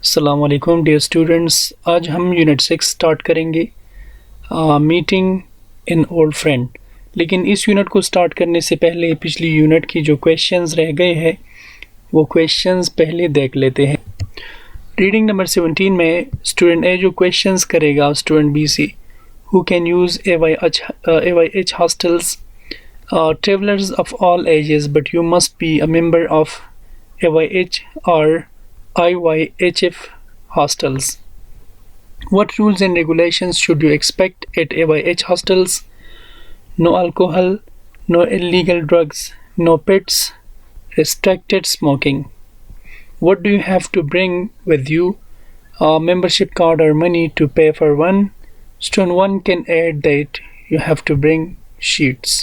अस्सलामुअलैकुम dear students. आज हम यूनिट 6 स्टार्ट करेंगे मीटिंग इन ओल्ड फ्रेंड। लेकिन इस यूनिट को स्टार्ट करने से पहले पिछली यूनिट की जो क्वेश्चंस रह गए हैं वो क्वेश्चंस पहले देख लेते हैं। रीडिंग नंबर 17 में स्टूडेंट ए जो क्वेश्चंस करेगा स्टूडेंट बी से, who can use AYH hostels, travelers of all ages, but you must be a member of AYH or IYHF hostels. What rules and regulations should you expect at AYH hostels? No alcohol, no illegal drugs, no pets, restricted smoking. What do you have to bring with you? A membership card or money to pay for one. Student 1 can add that you have to bring sheets.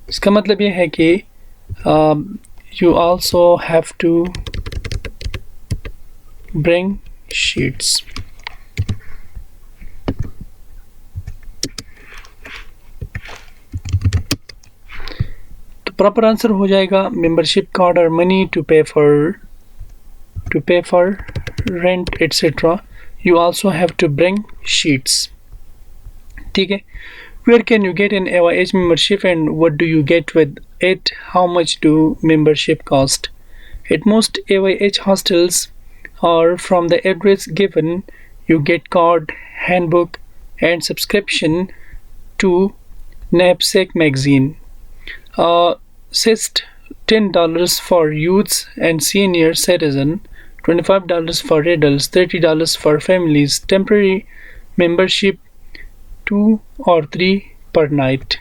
इसका मतलब ये है कि you also have to bring sheets. तो proper answer हो जाएगा membership card और money to pay for rent etcetera. You also have to bring sheets. ठीक है। Where can you get an AYH membership and what do you get with it? How much do membership cost? At most AYH hostels or from the address given, you get card, handbook, and subscription to Knapsack magazine. Assist $10 for youths and senior citizen, $25 for adults, $30 for families. Temporary membership 2 or 3 per night.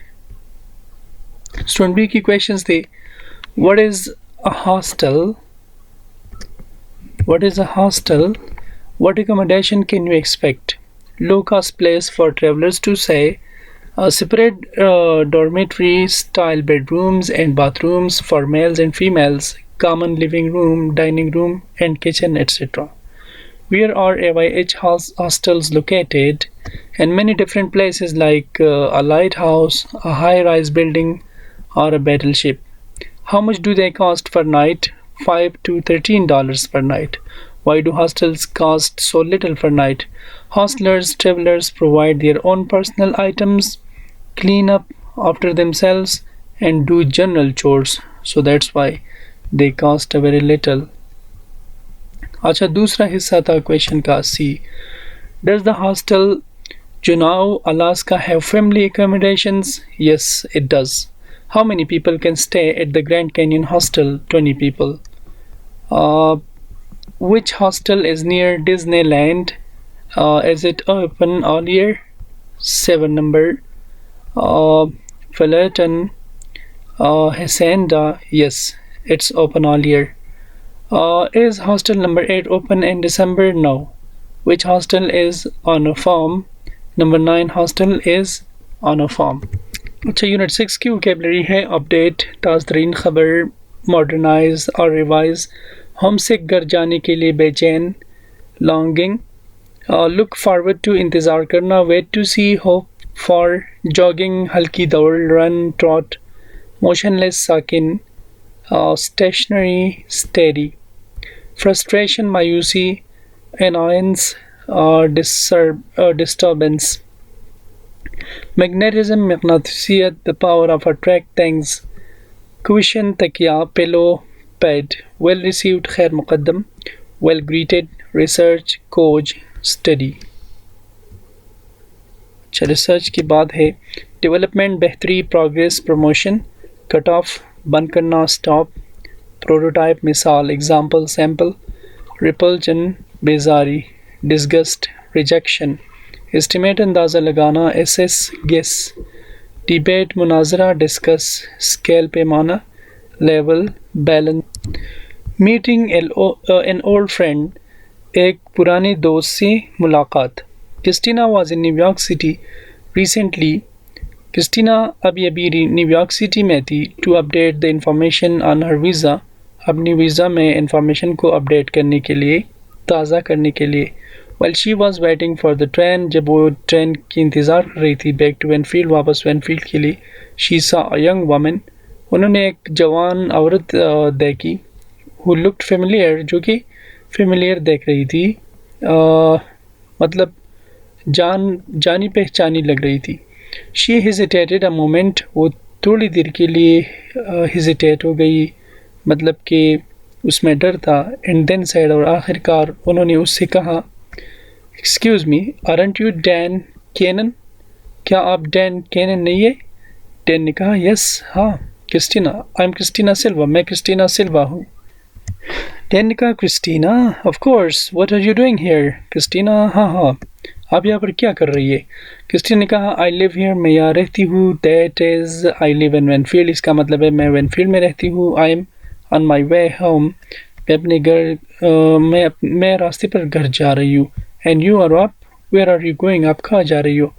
Student B की questions थे, what is a hostel? What is a hostel? What accommodation can you expect? Low cost place for travelers to stay. Separate dormitory style bedrooms and bathrooms for males and females. Common living room, dining room and kitchen, etc. Where are AYH hostels located? In many different places like a lighthouse, a high-rise building, or a battleship. How much do they cost per night? $5 to $13 per night. Why do hostels cost so little per night? Hostelers, travelers provide their own personal items, clean up after themselves, and do general chores. So that's why they cost a very little. अच्छा, दूसरा हिस्सा था question का सी। Does the hostel Juneau, Alaska have family accommodations? Yes, it does. How many people can stay at the Grand Canyon hostel? 20 people. Which hostel is near Disneyland? Is it open all year? 7 number. Fullerton, Hacienda, yes, it's open all year. Is hostel number 8 open in December? No. Which hostel is on a farm? Number 9 hostel is on a farm. अच्छा, unit 6 की vocabulary है update, ताज़ा तरीन खबर, modernise और revise, home से घर जाने के लिए बेचैन, लॉन्गिंग, लुक फॉरवर्ड टू इंतज़ार करना, wait to see, hope for, jogging हल्की दौड़, रन, ट्रॉट, मोशनलेस साकिन, स्टेशनरी स्टेडी, frustration मायूसी, annoyance disturbance, magnetism मकनातीसियत, the power of attract things, cushion तकिया, pillow, bed, well received खैर मुकद्दम, well greeted, research, खोज, study। अच्छा, रिसर्च की बात है डेवलपमेंट, बेहतरी, प्रोग्रेस, प्रमोशन, कट ऑफ, बंद करना, स्टॉप, प्रोटोटाइप, मिसाल, example, sample, repulsion, बेजारी, disgust, rejection, estimate, अंदाज़ा लगाना, assess, guess, debate, मुनाजरा, discuss, scale, पैमाना, level, balance. Meeting an old friend, एक पुराने दोस्त से मुलाकात। Christina was in New York city recently. Christina अभी न्यूयॉर्क सिटी में थी to update the information on her visa, अपनी वीज़ा में इंफॉर्मेशन को अपडेट करने के लिए, ताज़ा करने के लिए। Well she was waiting for the train, जब वो ट्रेन की इंतज़ार कर रही थी बैक टू वेनफील्ड, वापस वेनफील्ड के लिए, शी सा अ यंग वुमन, उन्होंने एक जवान औरत देखी, हु लुक्ड फेमिलियर, जो कि फेमिलियर देख रही थी, मतलब जानी पहचानी लग रही थी। शी हेजिटेटेड अ मोमेंट, वो थोड़ी देर के लिए हेजिटेट हो गई, मतलब कि उसमें डर था। एंड देन सेड, और आखिरकार उन्होंने उससे कहा, excuse me, aren't you Dan Cannon, क्या आप डैन कैनन नहीं है? डैन ने कहा, यस, हाँ, Christina, I am Christina Silva, मैं क्रिस्टीना सिल्वा हूँ। डैन ने कहा, Christina, of course, what are you doing here? Christina, हाँ हाँ, आप यहाँ पर क्या कर रही है? क्रिस्टीना ने कहा, आई लिव हियर, मैं यहाँ रहती हूँ। That is I live in Wenfield, इसका मतलब है मैं वेनफील्ड में रहती हूँ। I am on my way home, मैं अपने घर मैं रास्ते पर घर जा रही हूँ। And you are up, where are you going, आप कहाँ जा रही हो?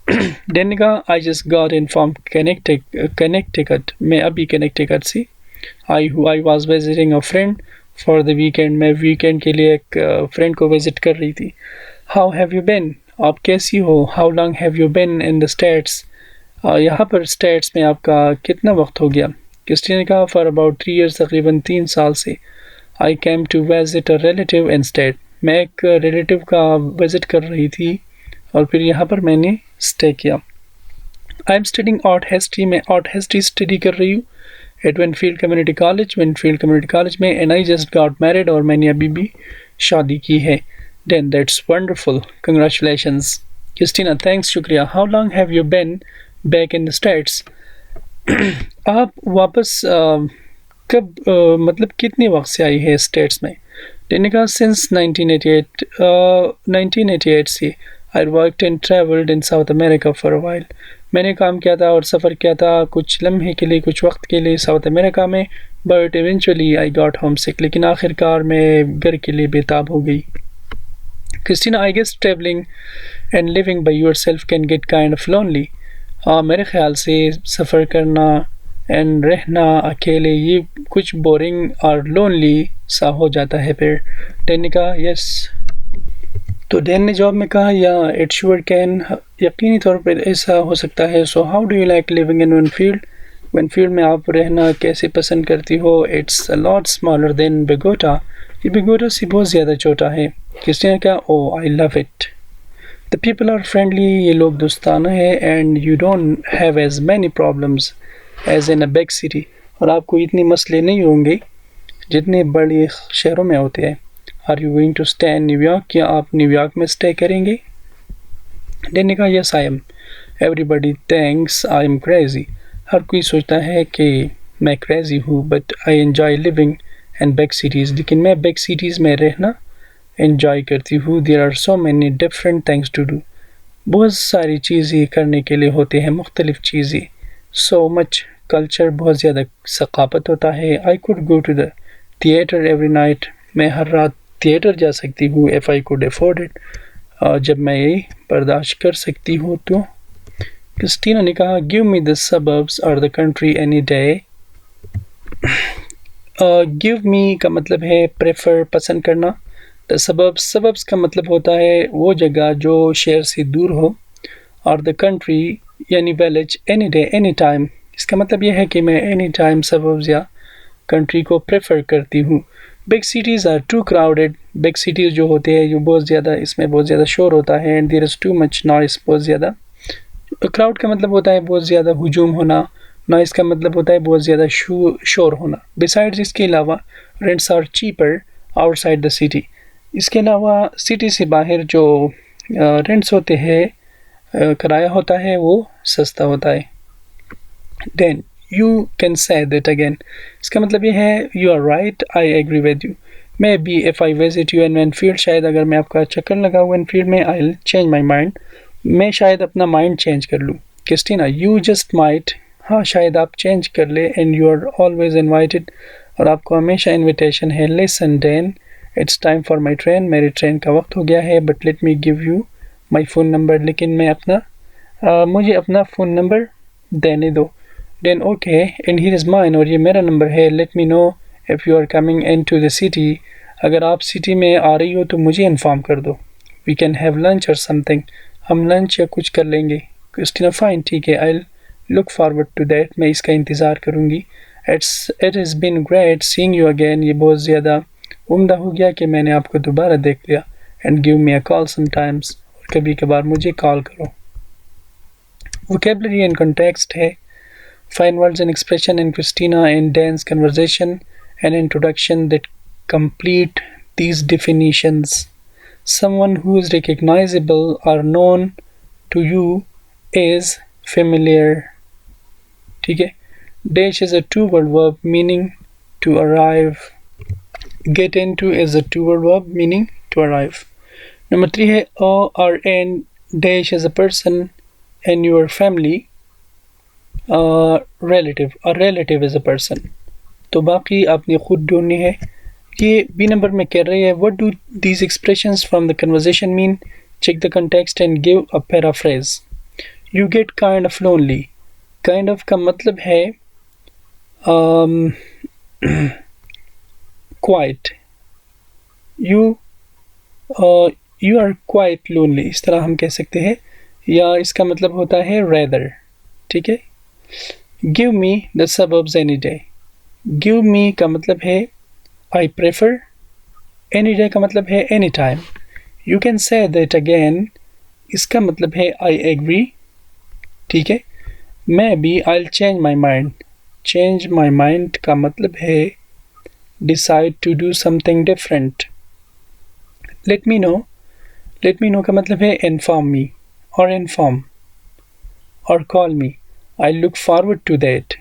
डैन ने कहा, I just got in from Connecticut, मैं अभी कनेक्टिकट से आई हूँ। I was visiting a friend for the weekend, मैं वीकेंड के लिए एक फ्रेंड को विजिट कर रही थी। हाउ हैव यू बिन, आप कैसी हो? How long have you bin in the states, यहाँ पर स्टेट्स में आपका कितना वक्त हो गया? क्रिस्टीन ने कहा, फॉर अबाउट 3 years, तकरीबन 3 साल से। I came to visit a relative in state, मैं एक रिलेटिव का विजिट कर रही थी और फिर यहाँ पर मैंने स्टे किया। I am studying art history, मैं आर्ट हिस्ट्री स्टडी कर रही हूँ at Winfield community college, Winfield community college में। And I just got married, और मैंने अभी भी शादी की है। Then that's wonderful, congratulations. Christina, thanks, शुक्रिया। How long have you been back in the States, आप वापस कब मतलब कितने वक्त से आई है स्टेट्स में? मैंने कहा, सिंस 1988, 1988 से। I worked and travelled in south America for a while, मैंने काम किया था और सफ़र किया था कुछ लम्हे के लिए, कुछ वक्त के लिए साउथ अमेरिका में। But eventually I got home sick, लेकिन आखिरकार मैं घर के लिए बेताब हो गई। Christina, I guess travelling and living by yourself can get kind of lonely, मेरे ख्याल से सफ़र करना एंड रहना अकेले ये कुछ बोरिंग और लोनली सा हो जाता है। फिर डैन ने कहा, यस, तो डैन ने जवाब में कहा, या इट श्योर कैन, यकीनी तौर पर ऐसा हो सकता है। So how do you like living in Winfield, Winfield में आप रहना कैसे पसंद करती हो? It's a lot smaller than Bogota, ये बिगोटा से बहुत ज़्यादा छोटा है। किसने कहा, oh I love it, the people are friendly, ये लोग दोस्ताना है। And you don't have as many problems as in a big city, और आपको इतने मसले नहीं होंगे जितने बड़े शहरों में होते हैं। Are you going to stay in New York, क्या आप न्यूयॉर्क में स्टे करेंगे? डैन ने कहा, yes I am, everybody thinks I am crazy, हर कोई सोचता है कि मैं क्रेजी हूँ। But I enjoy living in big cities, लेकिन मैं बिग सिटीज़ में रहना एन्जॉय करती हूँ। There are so many different things to do, बहुत सारी चीज़ें करने के लिए होते हैं, मुख्तलिफ चीज़ें। सो मच कल्चर, बहुत ज़्यादा सकाफत होता है। I could go to the theatre every night, मैं हर रात थिएटर जा सकती हूँ। If I could afford it, जब मैं ये बर्दाश्त कर सकती हूँ तो। क्रिस्टीना ने कहा, गिव मी द सबर्ब्स और the country any day. Give me का मतलब है प्रेफर, पसंद करना। द सबर्ब्स, सबर्ब्स का मतलब होता है वो जगह जो शहर से दूर हो। और द कंट्री यानी village, any day any time, इसका मतलब यह है कि मैं एनी टाइम सबर्ब्स या कंट्री को प्रेफर करती हूँ। Big cities are too crowded, big cities जो होते हैं जो बहुत ज़्यादा, इसमें बहुत ज़्यादा शोर होता है। And there is too much noise, बहुत ज़्यादा। क्राउड का मतलब होता है बहुत ज़्यादा हुजूम होना, नॉइस का मतलब होता है बहुत ज़्यादा शोर होना। बिसाइड्स, इसके अलावा, rents are cheaper outside the city, इसके अलावा सिटी से बाहर जो रेंट्स होते हैं, किराया होता है, वो सस्ता होता है। Then you can say that again, इसका मतलब ये है, you are right, I agree with you. Maybe if I visit you in Winfield, शायद अगर मैं आपका चक्कर लगाऊँ विनफील्ड में, I will change my mind, मैं शायद अपना माइंड चेंज कर लूँ। क्रिस्टीना, यू जस्ट माइट, हाँ शायद आप चेंज कर ले। And you are always invited, और आपको हमेशा इन्विटेशन है। Listen Dan, it's time for my train, मेरी ट्रेन का वक्त हो गया है। But let me give you my phone number, लेकिन मैं अपना मुझे अपना फ़ोन नंबर देने दो। Then okay, and here is mine, और ये मेरा नंबर है। Let me know if you are coming into the city, अगर आप सिटी में आ रही हो तो मुझे इन्फॉर्म कर दो। We can have lunch or something, हम लंच या कुछ कर लेंगे। क्रिस्टीना, फाइन, ठीक है, I look forward to that, मैं इसका इंतज़ार करूँगी। It has been great seeing you again, ये बहुत ज़्यादा उम्दा हो गया कि मैंने आपको दोबारा देख लिया। And give me a call sometimes, और कभी कभार मुझे कॉल करो। वोकेबलरी एंड कॉन्टेक्स्ट है fine words and expression in Christina and Dan's conversation and introduction that complete these definitions. Someone who is recognizable or known to you is familiar. ठीक है। Dash is a two-word verb meaning to arrive. Get into is a two-word verb meaning to arrive. Number 3 है a or an dash is a person in your family. Relative, a relative is a person. तो बाकी आपने खुद ढूंढनी है। ये B number में कह रही है what do these expressions from the conversation mean? Check the context and give a paraphrase. You get kind of lonely. Kind of का मतलब है quite. You are quite lonely, इस तरह हम कह सकते हैं, या इसका मतलब होता है rather। ठीक है। Give me the suburbs any day. Give me का मतलब है I prefer. Any day का मतलब है any time. You can say that again. इसका मतलब है I agree. ठीक है। Maybe I'll change my mind. Change my mind का मतलब है decide to do something different. Let me know. Let me know का मतलब है inform me or inform or call me. I look forward to that.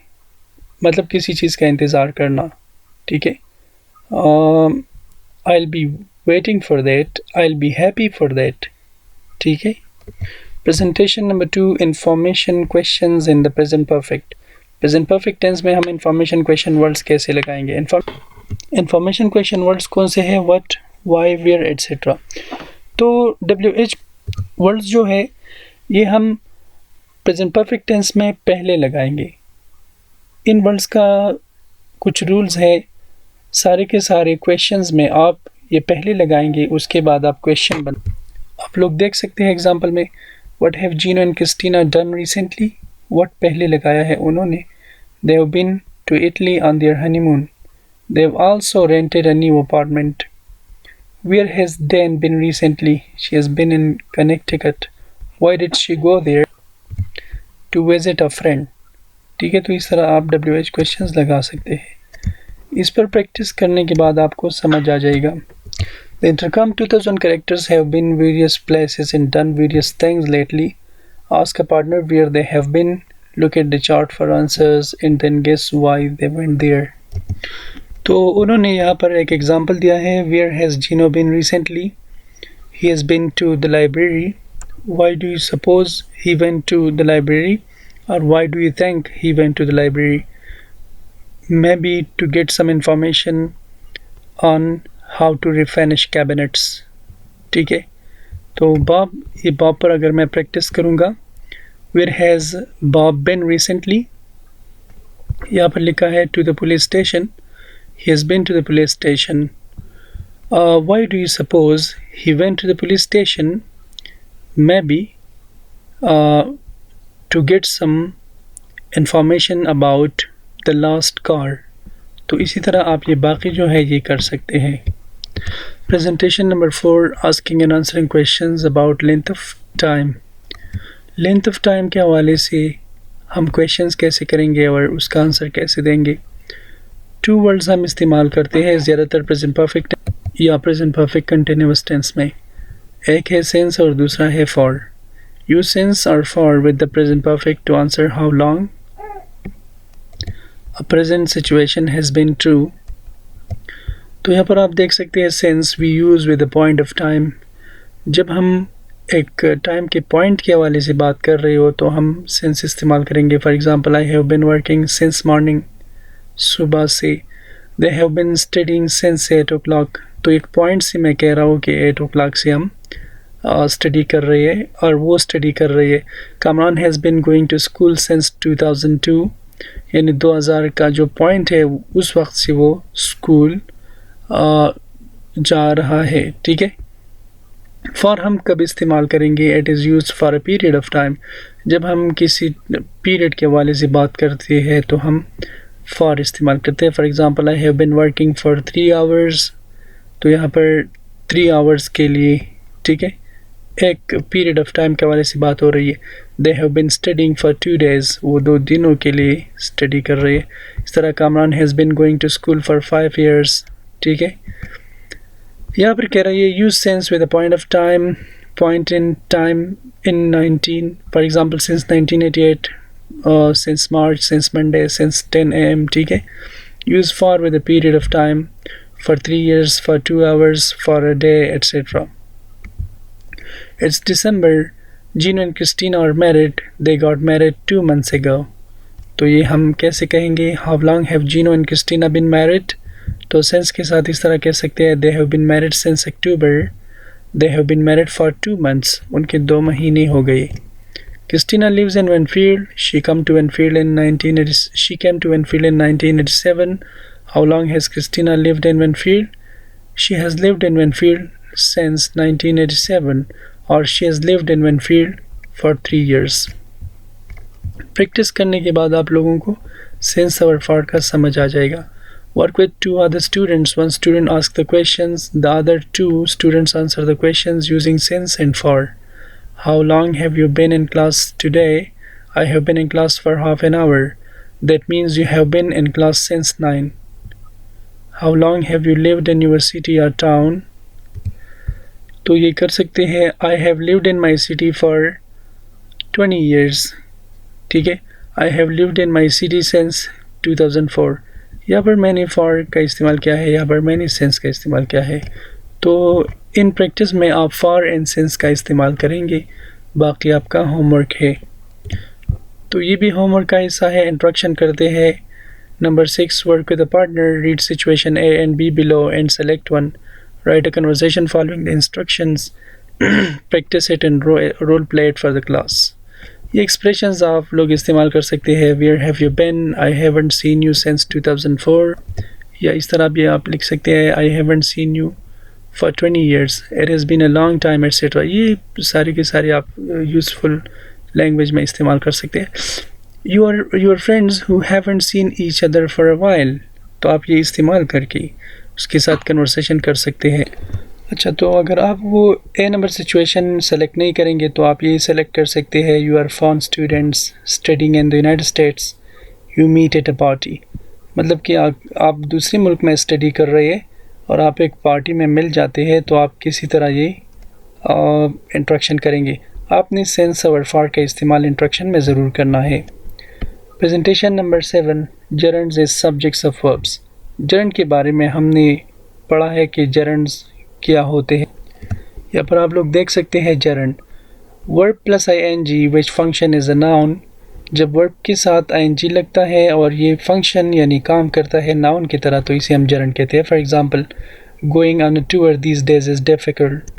मतलब किसी चीज़ का इंतज़ार करना। ठीक है। I'll be waiting for that. I'll be happy for that. ठीक है। Presentation number 2, information questions in the present perfect. Present perfect tense में हम information question words कैसे लगाएंगे? Information question words कौन से हैं? What, why, where, etc. तो WH words जो है ये हम प्रेजेंट परफेक्ट टेंस में पहले लगाएंगे। इन वर्ड्स का कुछ रूल्स है, सारे के सारे क्वेश्चंस में आप ये पहले लगाएंगे, उसके बाद आप क्वेश्चन बन। आप लोग देख सकते हैं एग्जांपल में what have Gino and Christina done recently. What पहले लगाया है उन्होंने। They have been to Italy on their honeymoon. They have also rented a new apartment. Where has Dan been recently? She has been in Connecticut. Why did she go there? To visit a friend. ठीक है। तो इस तरह आप WH questions लगा सकते हैं। इस पर प्रैक्टिस करने के बाद आपको समझ आ जाएगा। The intercom 2000 characters have been various places and done various things lately. Ask a partner where they have been. Look at the chart for answers and then guess why they went there. तो उन्होंने यहाँ पर एक example दिया है। Where has Gino been recently? He has been to the library. Why do you suppose he went to the library? Or why do you think he went to the library? Maybe to get some information on how to refinish cabinets. ठीक है। तो Bob, ये Bob पर अगर मैं practice करूँगा, Where has Bob been recently? यहाँ पर लिखा है to the police station. He has been to the police station. Why do you suppose he went to the police station? Maybe to get some information about the lost car. तो इसी तरह आप ये बाकी जो है ये कर सकते हैं। Presentation number 4, asking and answering questions about length of time. Length of time के हवाले से हम questions कैसे करेंगे और उसका आंसर कैसे देंगे। 2 वर्ड्स हम इस्तेमाल करते हैं ज़्यादातर प्रेजेंट परफेक्ट या प्रेजेंट परफेक्ट कंटिन्यूअस टेंस में। एक है since और दूसरा है for. Use since or for with the present perfect to answer how long a present situation has been true. तो यहाँ पर आप देख सकते हैं since we use with the point of time. जब हम एक टाइम के पॉइंट के हवाले से बात कर रहे हो तो हम since इस्तेमाल करेंगे। For example, I have been working since morning. सुबह से। They have been studying since 8 o'clock. तो एक पॉइंट से मैं कह रहा हूँ कि 8 o'clock से हम स्टडी कर रही है और वो स्टडी कर रही है। Kamran has been going to school since 2002, यानी 2000 का जो पॉइंट है उस वक्त से वो स्कूल जा रहा है। ठीक है। फॉर हम कब इस्तेमाल करेंगे? It is used for a period of time. जब हम किसी पीरियड के हवाले से बात करते हैं तो हम फॉर इस्तेमाल करते हैं। For example, I have been working for 3 hours तो यहाँ पर 3 आवर्स के लिए, ठीक है, एक पीरियड ऑफ टाइम के हवाले से बात हो रही है। They have been studying for 2 days, वो 2 दिनों के लिए स्टडी कर रही है। इस तरह Kamran has been going to school for 5 years, ठीक है। यहाँ पर कह रही है use since with a point in time in 19, for example since 1988, since March, since Monday, since 10 AM, ठीक है। Use for with a period of time, for 3 years, for 2 hours, for a day, etcetera. It's December. Gino and Christina are married. They got married 2 months ago. तो ये हम कैसे कहेंगे? How long have Gino and Christina been married? तो sense के साथ इस तरह कह सकते हैं They have been married since October. They have been married for 2 months. उनके 2 महीने हो गए। Christina lives in Winfield. She came to Winfield in 1987. How long has Christina lived in Winfield? She has lived in Winfield since 1987. और she has lived in Winfield for 3 years. Practice करने के बाद आप लोगों को सेंस और for का समझ आ जाएगा। Work with 2 other students. One student asks the questions. The other 2 students answer the questions using since and for. How long have you been in class today? I have been in class for half an hour. That means you have been in class since 9. How long have you lived in your city or town? तो ये कर सकते हैं I have lived in my city for 20 years, ठीक है। I have lived in my city since 2004। यहाँ पर मैंने फॉर का इस्तेमाल किया है, यहाँ पर मैंने सेंस का इस्तेमाल किया है। तो इन प्रैक्टिस में आप फॉर एंड सेंस का इस्तेमाल करेंगे। बाकी आपका होमवर्क है। तो ये भी होमवर्क का हिस्सा है। इंट्रोडक्शन करते हैं। Number 6, work with a partner, read situation A and B below and select one. Write a conversation following the instructions. Practice it and role play it for the class. ये expressions आप लोग इस्तेमाल कर सकते हैं। Where have you been? I haven't seen you since 2004. या इस तरह भी आप लिख सकते हैं I haven't seen you for 20 years. It has been a long time, etc. ये सारी की सारी आप useful language में इस्तेमाल कर सकते हैं। Your friends who haven't seen each other for a while. तो आप ये इस्तेमाल करके उसके साथ कन्वर्सेशन कर सकते हैं। अच्छा, तो अगर आप वो ए नंबर सिचुएशन सेलेक्ट नहीं करेंगे तो आप ये सेलेक्ट कर सकते हैं you are foreign students studying in the United States, you meet at a party. मतलब कि आप दूसरे मुल्क में स्टडी कर रहे हैं और आप एक पार्टी में मिल जाते हैं, तो आप किसी तरह ये इंट्रैक्शन करेंगे। आपने सेंस और फॉर का इस्तेमाल इंट्रैक्शन में ज़रूर करना है। Presentation number 7, gerunds is subjects of verbs. Gerund के बारे में हमने पढ़ा है कि जरंड्स क्या होते हैं। यहाँ पर आप लोग देख सकते हैं gerund, verb plus ing which function is a noun. जब वर्ब के साथ ing लगता है और ये फंक्शन यानी काम करता है नाउन की तरह, तो इसे हम जरंड कहते हैं। For example, going on a tour these days is difficult,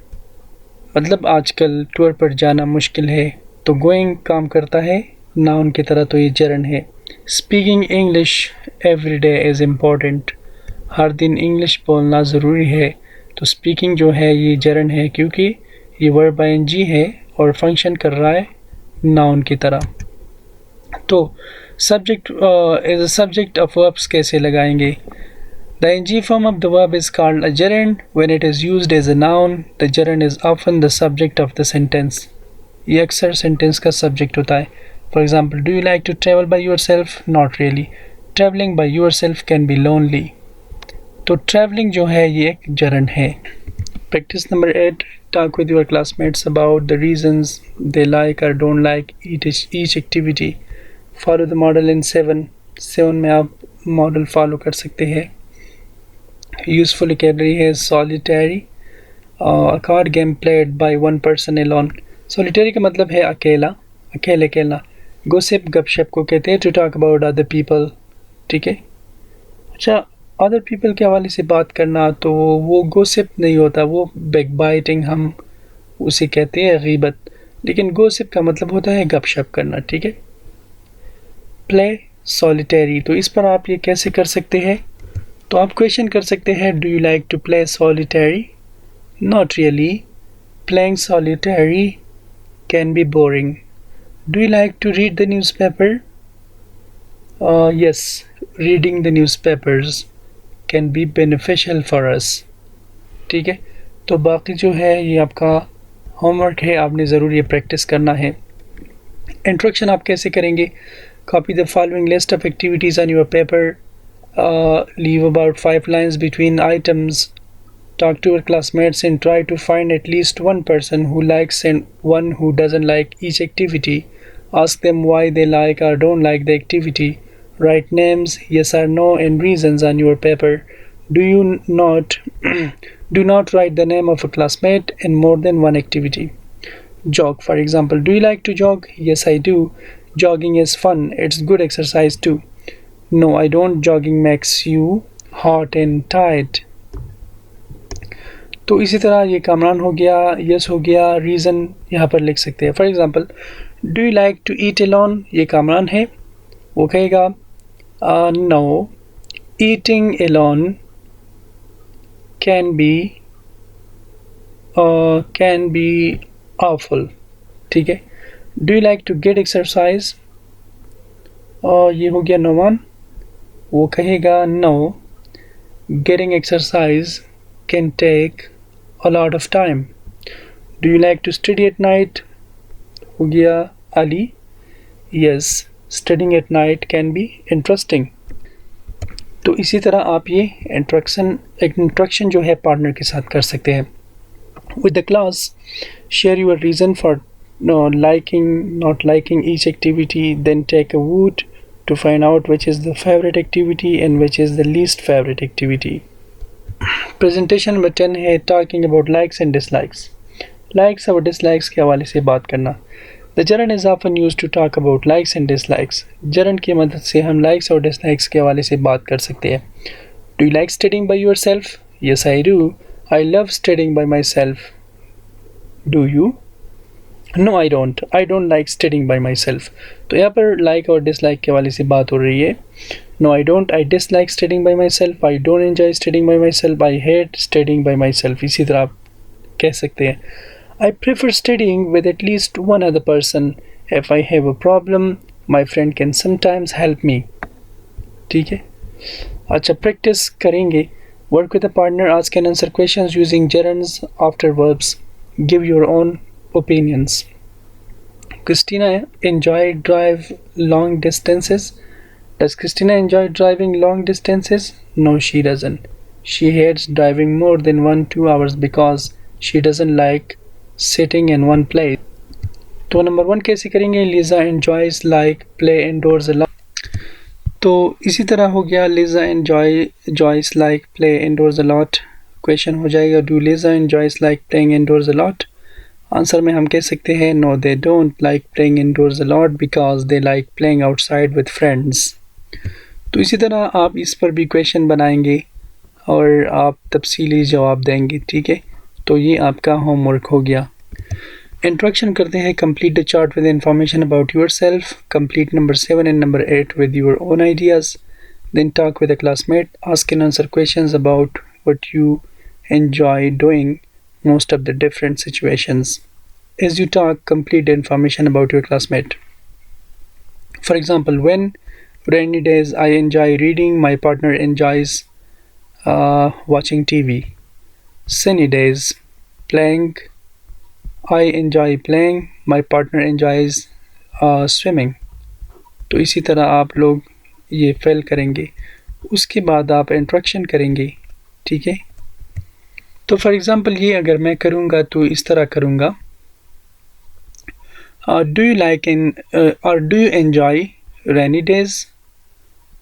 मतलब आजकल टूर पर जाना मुश्किल है। तो गोइंग काम करता है नाउन की तरह, तो ये जरंड है। Speaking English every day is important, हर दिन इंग्लिश बोलना ज़रूरी है। तो स्पीकिंग जो है ये जरंड है क्योंकि ये वर्ब ing है और फंक्शन कर रहा है नाउन की तरह। तो subject is a subject of verbs कैसे लगाएंगे? The ing form of the verb is called a gerund. When it is used as a noun, the gerund is often the subject of the sentence. ये अक्सर sentence का subject होता है। For example, do you like to travel by yourself? Not really. Traveling by yourself can be lonely. तो traveling जो है ये एक gerund है। Practice number 8. Talk with your classmates about the reasons they like or don't like each activity. Follow the model in 7. 7 में आप model follow कर सकते हैं। Useful vocabulary है solitary, a card game played by one person alone. Solitary का मतलब है अकेला, अकेले खेलना। Gossip गपशप को कहते हैं to talk about other people, ठीक है। अच्छा, other people के हवाले से बात करना तो वो gossip नहीं होता, वो backbiting हम उसे कहते हैं गीबत, लेकिन gossip का मतलब होता है गपशप करना, ठीक है। Play solitary, तो इस पर आप ये कैसे कर सकते हैं? तो आप क्वेश्चन कर सकते हैं do you like to play solitaire? Not really, playing solitaire can be boring. Do you like to read the newspaper? Yes, reading the newspapers can be beneficial for us. ठीक है। तो बाकी जो है ये आपका होमवर्क है, आपने ज़रूर ये प्रैक्टिस करना है। इंट्रोडक्शन आप कैसे करेंगे? Copy the following list of activities on your paper, leave about 5 lines between items, talk to your classmates and try to find at least one person who likes and one who doesn't like each activity. Ask them why they like or don't like the activity. Write names, yes or no, and reasons on your paper. Do you not do not write the name of a classmate in more than one activity. Jog, for example. Do you like to jog? Yes, I do. Jogging is fun. It's good exercise too. No, I don't. Jogging makes you hot and tired. तो इसी तरह ये कामरान हो गया, yes हो गया, reason यहाँ पर लिख सकते हैं। For example, do you like to eat alone, ये कामरान है, वो कहेगा no, eating alone can be awful. ठीक है। Do you like to get exercise, ये हो गया नोमान, वो कहेगा no, getting exercise can take a lot of time. Do you like to study at night? हो गया Ali. Yes, studying at night can be interesting. तो इसी तरह आप ये इंट्रोडक्शन जो है पार्टनर के साथ कर सकते हैं। With the class, share your reason for liking, not liking each activity, then take a vote to find out which is the favorite activity and which is the least favorite activity. Presentation number 10 है talking about likes and dislikes. Likes और dislikes के हवाले से बात करना। The gerund is often used to talk about likes and dislikes. Gerund की मदद से हम लाइक्स और डिसलाइक्स के हवाले से बात कर सकते हैं। Do you like studying by yourself? Yes I do. I love studying by myself. Do you? No I don't like studying by myself. तो यहाँ पर लाइक और डिसलाइक के हवाले से बात हो रही है। No, I don't. I dislike studying by myself. I don't enjoy studying by myself. I hate studying by myself. इसी तरह आप कह सकते हैं। I prefer studying with at least one other person. If I have a problem, my friend can sometimes help me. ठीक है। अच्छा, practice करेंगे। Work with a partner. Ask and answer questions using gerunds after verbs. Give your own opinions. Christina enjoy drive long distances. Does Christina enjoy driving long distances? No, she doesn't. She hates driving more than 1-2 hours because she doesn't like sitting in one place. तो number 1 कैसे करेंगे? Lisa enjoys like play indoors a lot. तो इसी तरह हो गया Lisa enjoys like play indoors a lot. Question हो जाएगा Do Lisa enjoys like playing indoors a lot? Answer में हम कह सकते हैं No, they don't like playing indoors a lot because they like playing outside with friends. तो इसी तरह आप इस पर भी क्वेश्चन बनाएंगे और आप तफसीली जवाब देंगे। ठीक है। तो ये आपका होमवर्क हो गया। इंट्रोडक्शन करते हैं। Complete the chart with information about yourself. Complete number 7 and number 8 with your own ideas. Then talk with a classmate. Ask and answer questions about what you enjoy doing most of the different situations. As you talk, complete the information about your classmate. For example, when rainy days, I enjoy reading, my partner enjoys watching TV. Sunny days, playing, I enjoy playing, my partner enjoys swimming. तो इसी तरह आप लोग ये fill करेंगे। उसके बाद आप इंट्रोडक्शन करेंगे। ठीक है। तो फॉर एग्ज़ाम्पल ये अगर मैं करूँगा तो इस तरह करूँगा। डू यू लाइक इन और do you enjoy rainy days?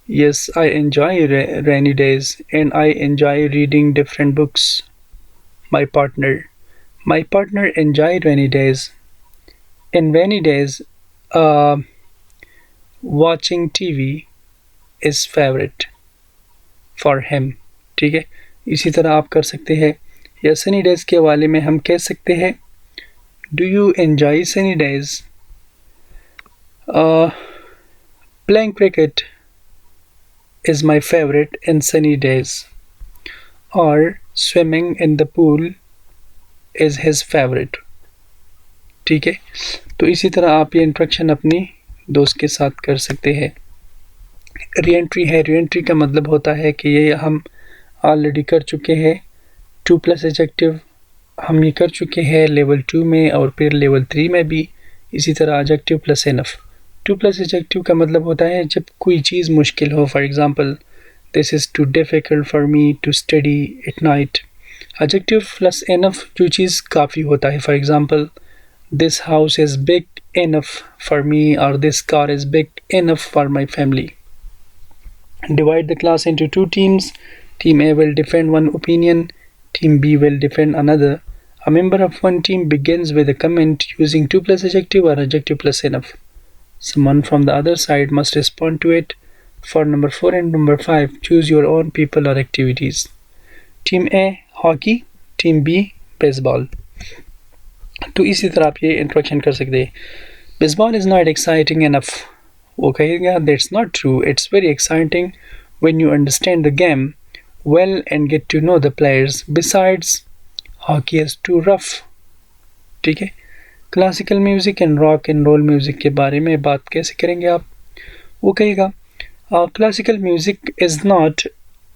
Yes, I enjoy rainy days and I enjoy reading different books. My partner enjoy rainy days. In rainy days watching TV is favorite for him. ठीक है। इसी तरह आप कर सकते हैं। या सनी डेज के हवाले में हम कह सकते हैं do you enjoy sunny days? Playing cricket is my favourite in sunny days. और swimming in the pool is his favourite. ठीक है। तो इसी तरह आप ये इंट्रोडक्शन अपनी दोस्त के साथ कर सकते हैं। री एंट्री है। री एंट्री का मतलब होता है कि ये हम ऑलरेडी कर चुके हैं टू प्लस एडजेक्टिव हम ये कर चुके हैं लेवल 2 में और फिर लेवल 3 में भी। इसी तरह adjective plus enough. Too plus adjective का मतलब होता है जब कोई चीज़ मुश्किल हो, for example this is too difficult for me to study at night. Adjective plus enough जो चीज़ काफ़ी होता है, for example this house is big enough for me or this car is big enough for my family. Divide the class into two teams. Team A will defend one opinion, team B will defend another. A member of one team begins with a comment using to plus adjective or adjective plus enough. Someone from the other side must respond to it. For number 4 and number 5, choose your own people or activities. Team A hockey, team B baseball. तो इसी तरह आप ये introduction कर सकते हैं। Baseball is not exciting enough, वो कहेगा that's not true, it's very exciting when you understand the game well and get to know the players, besides hockey is too rough. ठीक है। Classical music and rock and roll music के बारे में बात कैसे करेंगे आप? वो कहेगा classical music is not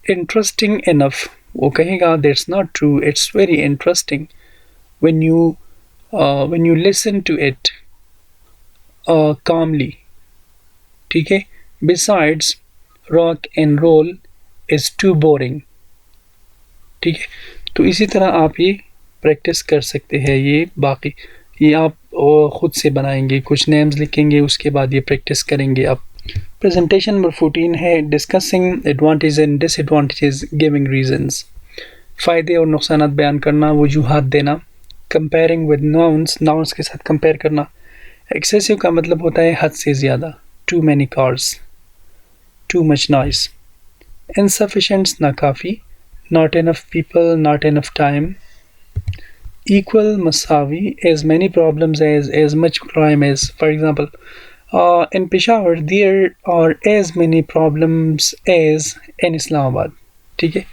interesting enough, वो कहेगा that's not true, it's very interesting when you listen to it calmly. ठीक है। Besides, rock and roll is too boring. ठीक है। तो इसी तरह आप ये प्रैक्टिस कर सकते हैं। ये आप ख़ुद से बनाएंगे, कुछ नेम्स लिखेंगे, उसके बाद ये प्रैक्टिस करेंगे आप। प्रेजेंटेशन नंबर 14 है discussing advantage and disadvantages, giving reasons. फ़ायदे और नुकसानात बयान करना, वजूहात देना। कंपेयरिंग विद नाउन्स, नाउन्स के साथ कंपेयर करना। एक्सेसिव का मतलब होता है हद से ज़्यादा, too many cars, too much noise. Insufficient नाकाफ़ी, not enough people, not enough time. Equal मसावी, as many problems as much crime as. For example in Peshawar there are as many problems as in Islamabad. ठीक है।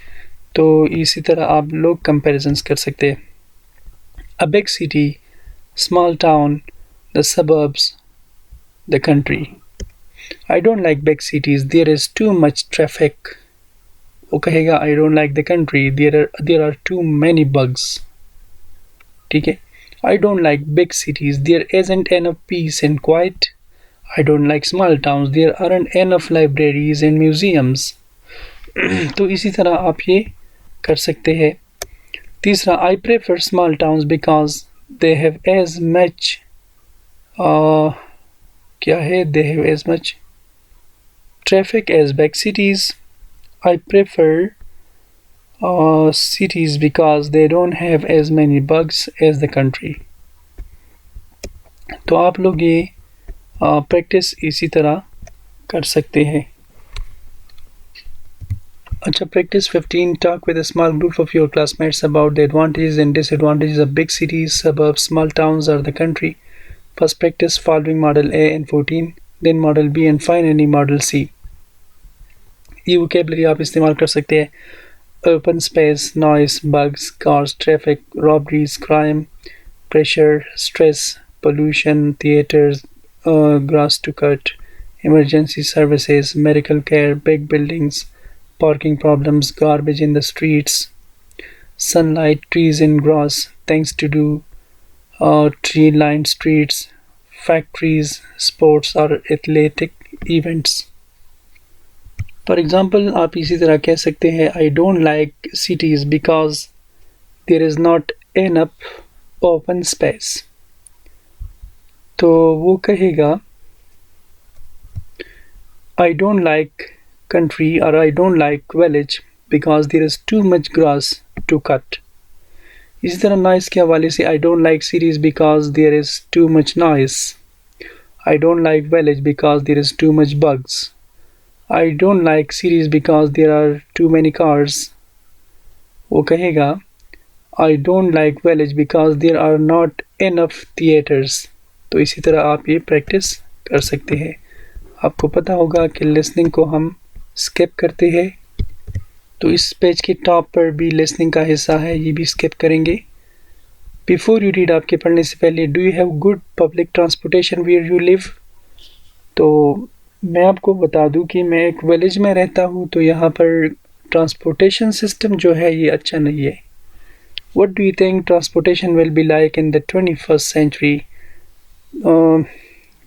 तो इसी तरह आप लोग comparisons कर सकते हैं। A big city, small town, the suburbs, the country. I don't like big cities, there is too much traffic. वो कहेगा I don't like the country, there are too many bugs. ठीक है। I don't like big cities, there isn't enough peace and quiet. I don't like small towns, there aren't enough libraries and museums. तो इसी तरह आप ये कर सकते हैं। तीसरा, I prefer small towns because they have as much क्या है, they have as much traffic as big cities. I prefer cities because they don't have as many bugs as the country. तो आप लोग ये प्रैक्टिस इसी तरह कर सकते हैं। अच्छा, practice 15. Talk with a small group of your classmates about the advantages and disadvantages of big cities, suburbs, small towns, or the country. First, practice following Model A and 14, then Model B and finally Model C. ये vocabulary आप इस्तेमाल कर सकते हैं। Open space, noise, bugs, cars, traffic, robberies, crime, pressure, stress, pollution, theaters, grass to cut, emergency services, medical care, big buildings, parking problems, garbage in the streets, sunlight, trees and grass, things to do, tree-lined streets, factories, sports or athletic events. For example, आप इसी तरह कह सकते हैं I don't like cities because there is not enough open space. तो वो कहेगा I don't like country or I don't like village because there is too much grass to cut. इसी तरह noise के हवाले से I don't like cities because there is too much noise. I don't like village because there is too much bugs. I don't like cities because there are too many cars. वो कहेगा I don't like village because there are not enough theaters. तो इसी तरह आप ये practice कर सकते हैं। आपको पता होगा कि लिसनिंग को हम स्किप करते हैं, तो इस पेज के टॉप पर भी लिसनिंग का हिस्सा है, ये भी स्किप करेंगे। बिफोर यू रीड, आपके पढ़ने से पहले, do you have good public transportation where you live? तो मैं आपको बता दूं कि मैं एक विलेज में रहता हूं, तो यहाँ पर ट्रांसपोर्टेशन सिस्टम जो है ये अच्छा नहीं है। What do you think transportation will be like in the 21st century? Um,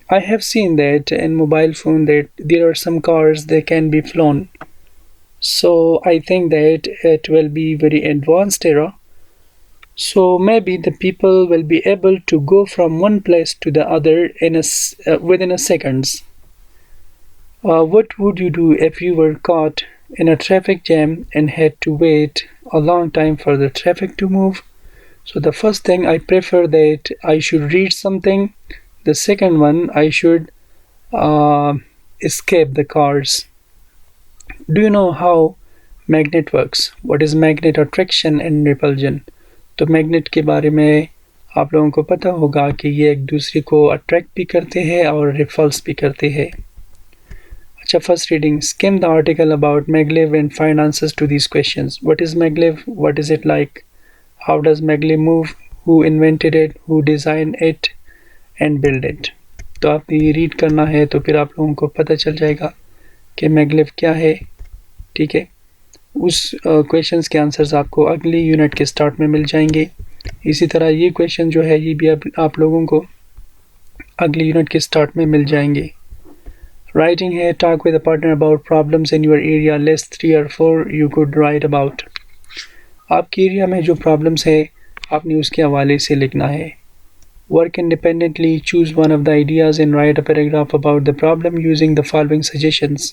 I have seen that in mobile phone that there are some cars that can be flown. So I think that it will be very advanced era. So maybe the people will be able to go from one place to the other within a seconds. What would you do if you were caught in a traffic jam and had to wait a long time for the traffic to move? So the first thing I prefer that I should read something. The second one I should uh, escape the cars. Do you know how magnet works? What is magnet attraction and repulsion? तो magnet के बारे में आप लोगों को पता होगा कि ये एक दूसरे को अट्रैक्ट भी करते हैं और रिपल्स भी करते हैं. अच्छा, first reading. Skim the article about maglev and find answers to these questions. What is maglev? What is it like? How does maglev move? Who invented it? Who designed it and built it? तो आपने ये read करना है तो फिर आप लोगों को पता चल जाएगा कि मैगलेव क्या है. ठीक है, उस क्वेश्चंस के आंसर्स आपको अगली यूनिट के स्टार्ट में मिल जाएंगे. इसी तरह ये क्वेश्चन जो है ये भी आप लोगों को अगली यूनिट के स्टार्ट में मिल जाएंगे. राइटिंग है. Talk with a partner about problems in your area. List 3 or 4 you could write about. आपके एरिया में जो प्रॉब्लम्स है आपने उसके हवाले से लिखना है. Work independently, choose one of the ideas and write a paragraph about the problem using the following suggestions.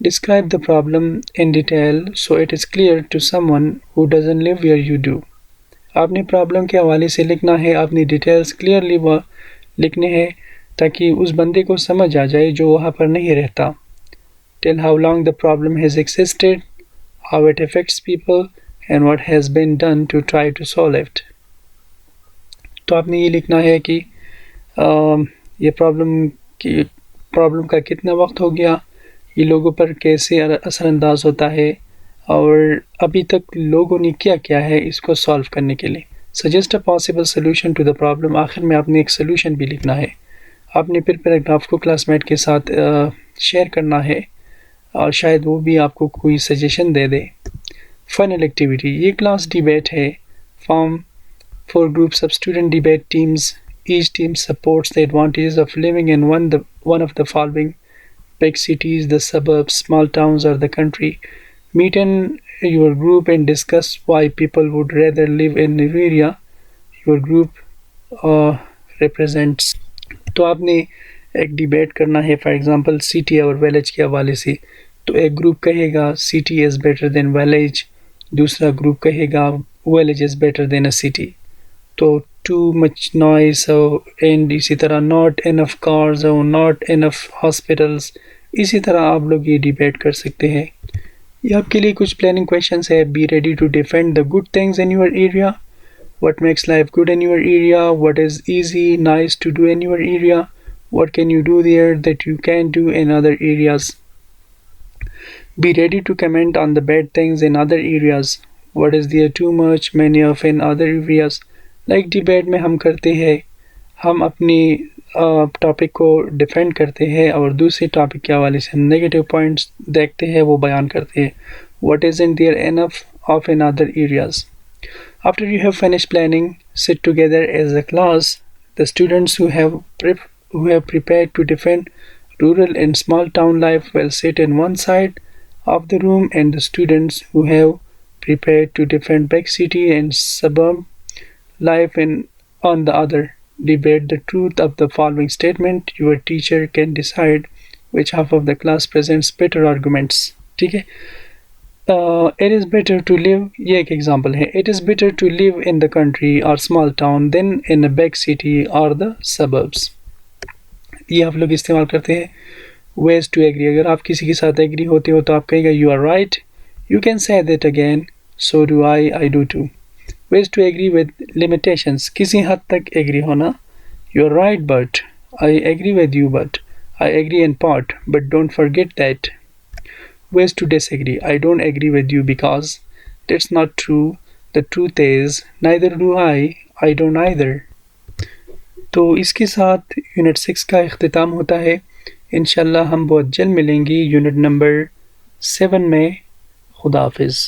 Describe the problem in detail so it is clear to someone who doesn't live where you do. आपने problem के हवाले से लिखना है. आपने details clearly लिखने हैं ताकि उस बंदे को समझ आ जाए जो वहाँ पर नहीं रहता. Tell how long the problem has existed, how it affects people and what has been done to try to solve it. तो आपने ये लिखना है कि ये प्रॉब्लम का कितना वक्त हो गया, ये लोगों पर कैसे असरअंदाज होता है और अभी तक लोगों ने क्या किया है इसको सॉल्व करने के लिए. Suggest a possible solution to the problem. आखिर में आपने एक सोल्यूशन भी लिखना है. आपने फिर पैराग्राफ को क्लासमेट के साथ शेयर करना है और शायद वो भी आपको कोई सजेशन दे दे. Final activity. ये क्लास डिबेट है. Form 4 groups of student debate teams. Each team supports the advantages of living in one of the following: big cities, the suburbs, small towns, or the country. Meet in your group and discuss why people would rather live in the area your group represents. तो आपने एक debate करना है for example city और village के हवाले से. तो एक ग्रुप कहेगा city is better than village, दूसरा ग्रुप कहेगा village is better than a city. तो टू मच नॉइस एंड इसी तरह नॉट इनफ कार्स और नॉट इनफ हॉस्पिटल्स. इसी तरह आप लोग ये डिबेट कर सकते हैं. ये आपके लिए कुछ प्लानिंग क्वेश्चंस है. Be ready to defend the good things in your area. What makes life good in your area. What is easy nice to do in your area. What can you do there that you can do in other areas. Be ready to comment on the bad things in other areas. What is there too much many of in other areas. Like debate में हम करते हैं, हम अपनी topic को defend करते हैं और दूसरे टॉपिक के हवाले से हम नेगेटिव पॉइंट्स देखते हैं, वो बयान करते हैं. What is in there enough of in other areas. After you have finish planning, sit together as a class. The students who have prepared to defend rural and small town life will sit in one side of the room, and the students who have prepared to defend big city and suburb life on the other. Debate the truth of the following statement. Your teacher can decide which half of the class presents better arguments. ठीक है. It is better to live, ये एक example है. It is better to live in the country or small town than in a big city or the suburbs. ये आप लोग इस्तेमाल करते हैं. Ways to agree. अगर आप किसी के साथ एग्री होते हो तो आप कहेगा you are right. You can say that again. So do I do too. Ways to agree with limitations. किसी हद तक एग्री होना. You are right but I agree with you but I agree in part but don't forget that. Ways to disagree. I don't agree with you because that's not true. The truth is neither do I don't either. तो इसके साथ unit 6 का इख्तिताम होता है. इंशाल्लाह हम बहुत जल्द मिलेंगे यूनिट नंबर 7 में. खुदा हाफिज़.